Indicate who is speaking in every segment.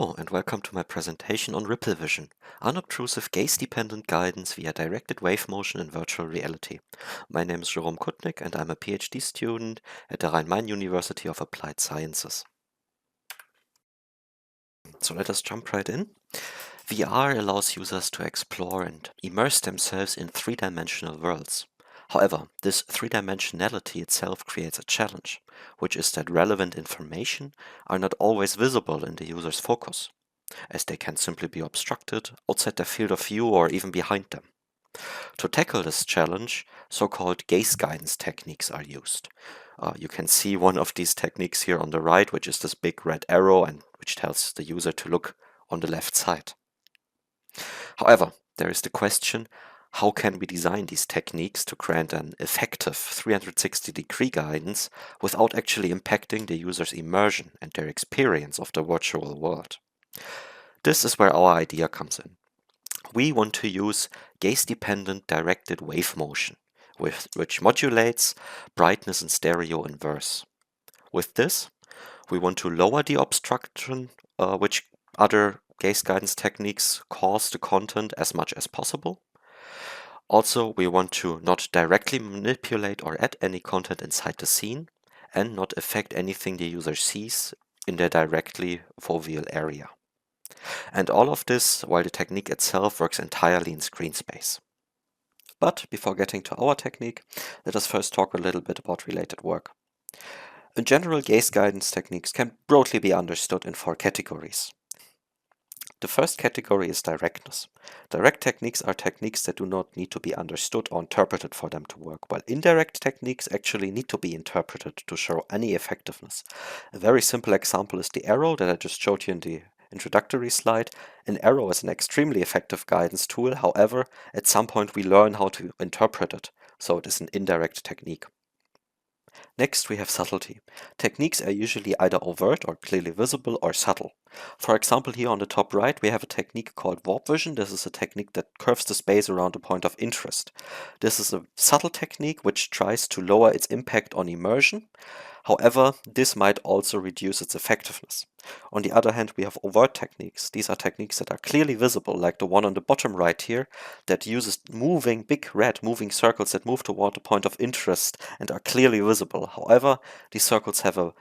Speaker 1: Hello and welcome to my presentation on RippleVision, unobtrusive gaze-dependent guidance via directed wave motion in virtual reality. My name is Jérôme Kudnick and I'm a PhD student at the RheinMain University of Applied Sciences. So let us jump right in. VR allows users to explore and immerse themselves in three-dimensional worlds. However, this three-dimensionality itself creates a challenge, which is that relevant information are not always visible in the user's focus, as they can simply be obstructed, outside their field of view, or even behind them. To tackle this challenge, so-called gaze guidance techniques are used. You can see one of these techniques here on the right, which is this big red arrow and which tells the user to look on the left side. However, there is the question, how can we design these techniques to grant an effective 360-degree guidance without actually impacting the user's immersion and their experience of the virtual world? This is where our idea comes in. We want to use gaze-dependent directed wave motion, which modulates brightness and stereo inverse. With this, we want to lower the obstruction which other gaze guidance techniques cause the content as much as possible. Also, we want to not directly manipulate or add any content inside the scene and not affect anything the user sees in their directly foveal area. And all of this while the technique itself works entirely in screen space. But before getting to our technique, let us first talk a little bit about related work. In general, gaze guidance techniques can broadly be understood in 4 categories. The first category is directness. Direct techniques are techniques that do not need to be understood or interpreted for them to work, while indirect techniques actually need to be interpreted to show any effectiveness. A very simple example is the arrow that I just showed you in the introductory slide. An arrow is an extremely effective guidance tool, however, at some point we learn how to interpret it, so it is an indirect technique. Next, we have subtlety. Techniques are usually either overt or clearly visible or subtle. For example, here on the top right, we have a technique called warp vision. This is a technique that curves the space around a point of interest. This is a subtle technique which tries to lower its impact on immersion. However, this might also reduce its effectiveness. On the other hand, we have overt techniques. These are techniques that are clearly visible, like the one on the bottom right here, that uses big red moving circles that move toward the point of interest and are clearly visible. However, these circles have a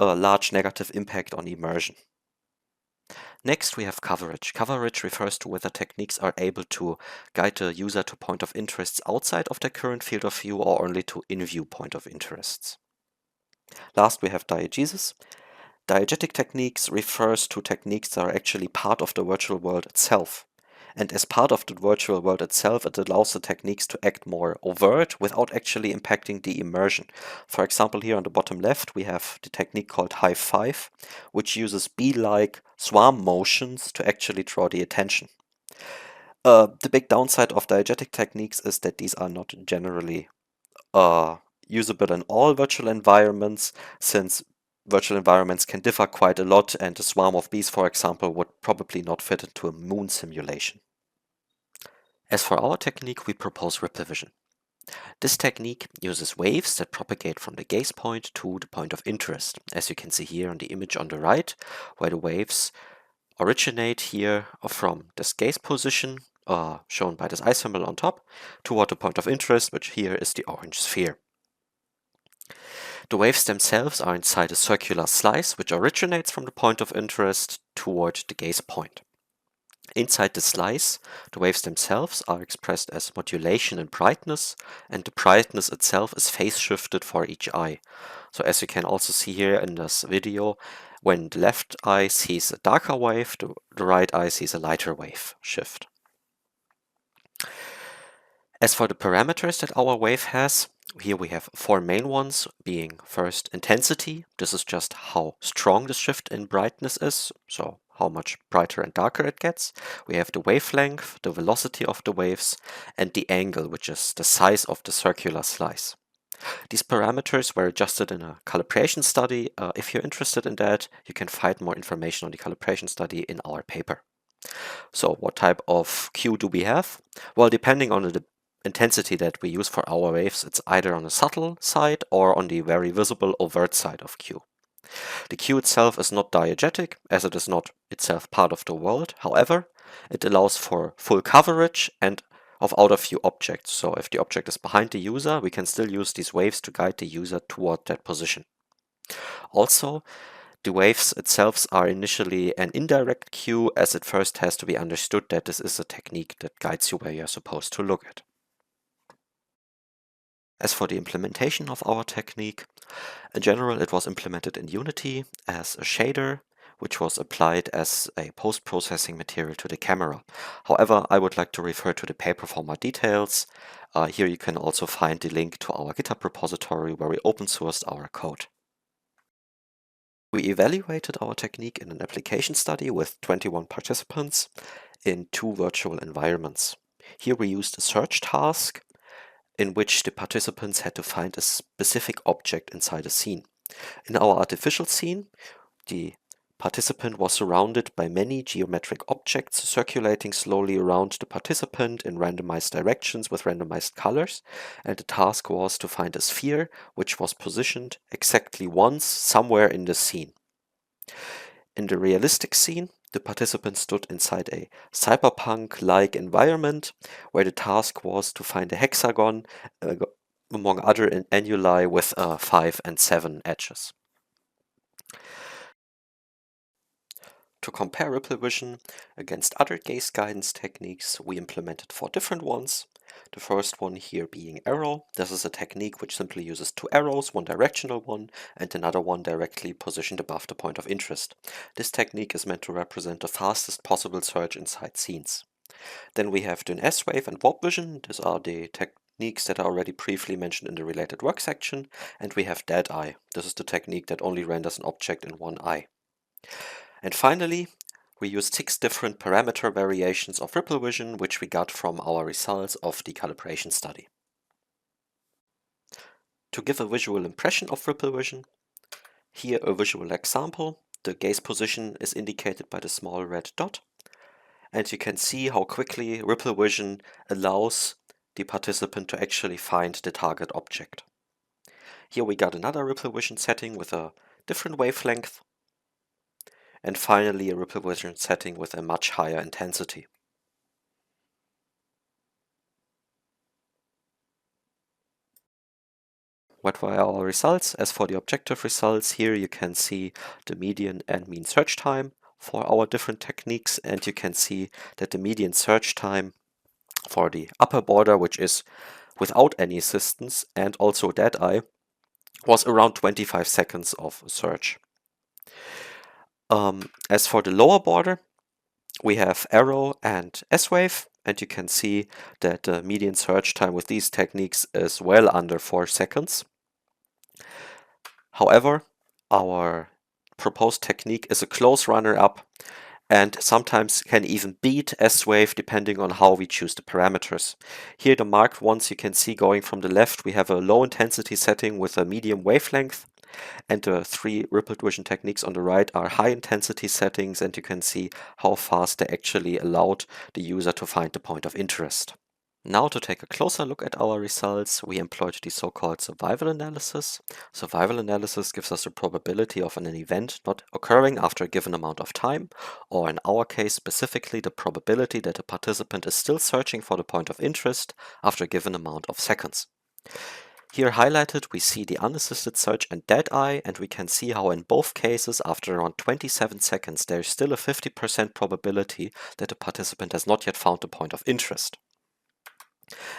Speaker 1: large negative impact on immersion. Next, we have coverage. Coverage refers to whether techniques are able to guide the user to point of interests outside of their current field of view or only to in-view point of interests. Last, we have diegesis. Diegetic techniques refers to techniques that are actually part of the virtual world itself. And as part of the virtual world itself, it allows the techniques to act more overt without actually impacting the immersion. For example, here on the bottom left, we have the technique called high five, which uses bee-like swarm motions to actually draw the attention. The big downside of diegetic techniques is that these are not generally usable in all virtual environments, since virtual environments can differ quite a lot, and a swarm of bees, for example, would probably not fit into a moon simulation. As for our technique, we propose RippleVision. This technique uses waves that propagate from the gaze point to the point of interest, as you can see here on the image on the right, where the waves originate here from this gaze position, shown by this eye symbol on top, toward the point of interest, which here is the orange sphere. The waves themselves are inside a circular slice which originates from the point of interest toward the gaze point. Inside the slice, the waves themselves are expressed as modulation in brightness, and the brightness itself is phase shifted for each eye. So as you can also see here in this video, when the left eye sees a darker wave, the right eye sees a lighter wave shift. As for the parameters that our wave has, here we have 4 main ones, being first intensity. This is just how strong the shift in brightness is, so how much brighter and darker it gets. We have the wavelength, the velocity of the waves, and the angle, which is the size of the circular slice. These parameters were adjusted in a calibration study. If you're interested in that, you can find more information on the calibration study in our paper. So what type of Q do we have? Well, depending on the intensity that we use for our waves, it's either on the subtle side or on the very visible overt side of Q. The cue itself is not diegetic, as it is not itself part of the world. However, it allows for full coverage and of out-of-view objects. So if the object is behind the user, we can still use these waves to guide the user toward that position. Also, the waves itself are initially an indirect cue, as it first has to be understood that this is a technique that guides you where you're supposed to look at. As for the implementation of our technique, in general it was implemented in Unity as a shader, which was applied as a post-processing material to the camera. However, I would like to refer to the paper for more details. Here you can also find the link to our GitHub repository where we open sourced our code. We evaluated our technique in an application study with 21 participants in 2 virtual environments. Here we used a search task in which the participants had to find a specific object inside a scene. In our artificial scene, the participant was surrounded by many geometric objects circulating slowly around the participant in randomized directions with randomized colors, and the task was to find a sphere which was positioned exactly once somewhere in the scene. In the realistic scene, the participant stood inside a cyberpunk-like environment where the task was to find a hexagon among other annuli with 5 and 7 edges. To compare RippleVision against other gaze guidance techniques, we implemented 4 different ones. The first one here being arrow. This is a technique which simply uses 2 arrows, one directional one and another one directly positioned above the point of interest. This technique is meant to represent the fastest possible search inside scenes. Then we have the S-Wave and Warp Vision. These are the techniques that are already briefly mentioned in the related work section. And we have Dead Eye. This is the technique that only renders an object in one eye. And finally, we used 6 different parameter variations of RippleVision, which we got from our results of the calibration study. To give a visual impression of RippleVision, here a visual example. The gaze position is indicated by the small red dot, and you can see how quickly RippleVision allows the participant to actually find the target object. Here we got another RippleVision setting with a different wavelength, and finally a RippleVision setting with a much higher intensity. What were our results? As for the objective results, here you can see the median and mean search time for our different techniques, and you can see that the median search time for the upper border, which is without any assistance, and also Dead Eye, was around 25 seconds of search. As for the lower border, we have arrow and S-Wave, and you can see that the median search time with these techniques is well under 4 seconds. However, our proposed technique is a close runner-up and sometimes can even beat S-Wave depending on how we choose the parameters. Here the marked ones you can see going from the left, we have a low intensity setting with a medium wavelength, and the 3 RippleVision techniques on the right are high intensity settings, and you can see how fast they actually allowed the user to find the point of interest. Now to take a closer look at our results, we employed the so-called survival analysis. Survival analysis gives us the probability of an event not occurring after a given amount of time, or in our case specifically the probability that a participant is still searching for the point of interest after a given amount of seconds. Here highlighted we see the unassisted search and Dead Eye, and we can see how in both cases after around 27 seconds there is still a 50% probability that the participant has not yet found the point of interest.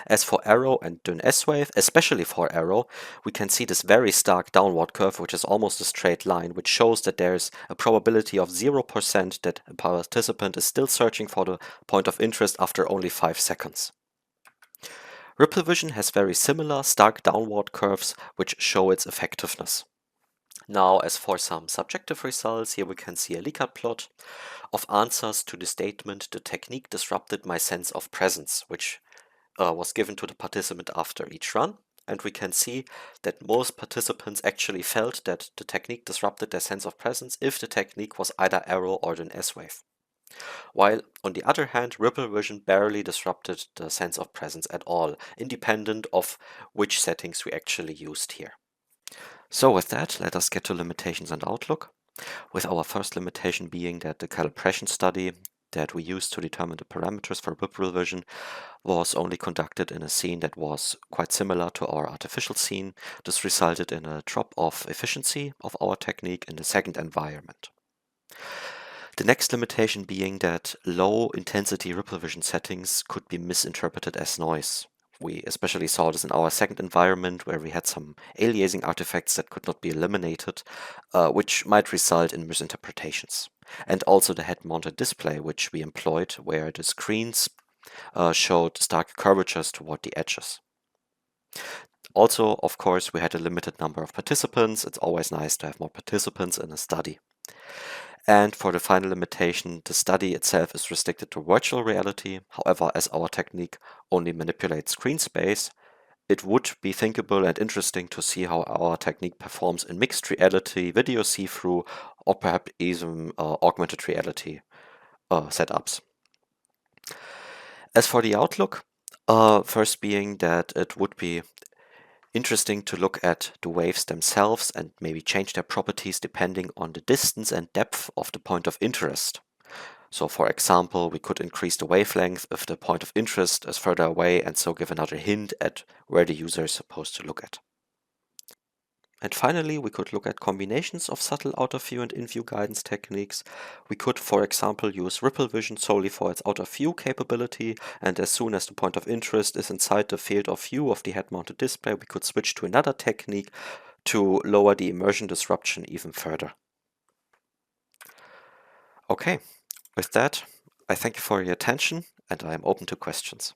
Speaker 1: As for arrow and dünn S-Wave, especially for arrow, we can see this very stark downward curve, which is almost a straight line, which shows that there's a probability of 0% that a participant is still searching for the point of interest after only 5 seconds. RippleVision has very similar stark downward curves, which show its effectiveness. Now, as for some subjective results, here we can see a Likert plot of answers to the statement, "The technique disrupted my sense of presence," which was given to the participant after each run, and we can see that most participants actually felt that the technique disrupted their sense of presence if the technique was either arrow or an S-Wave. While on the other hand, RippleVision barely disrupted the sense of presence at all, independent of which settings we actually used here. So with that, let us get to limitations and outlook, with our first limitation being that the calibration study that we used to determine the parameters for RippleVision was only conducted in a scene that was quite similar to our artificial scene. This resulted in a drop of efficiency of our technique in the second environment. The next limitation being that low intensity RippleVision settings could be misinterpreted as noise. We especially saw this in our second environment where we had some aliasing artifacts that could not be eliminated, which might result in misinterpretations. And also the head-mounted display which we employed where the screens showed stark curvatures toward the edges. Also, of course, we had a limited number of participants. It's always nice to have more participants in a study. And for the final limitation, the study itself is restricted to virtual reality. However, as our technique only manipulates screen space, it would be thinkable and interesting to see how our technique performs in mixed reality, video see-through, or perhaps even augmented reality setups. As for the outlook, first being that it would be interesting to look at the waves themselves and maybe change their properties depending on the distance and depth of the point of interest. So for example, we could increase the wavelength if the point of interest is further away and so give another hint at where the user is supposed to look at. And finally, we could look at combinations of subtle out-of-view and in-view guidance techniques. We could, for example, use RippleVision solely for its out-of-view capability, and as soon as the point of interest is inside the field of view of the head-mounted display, we could switch to another technique to lower the immersion disruption even further. Okay, with that, I thank you for your attention, and I am open to questions.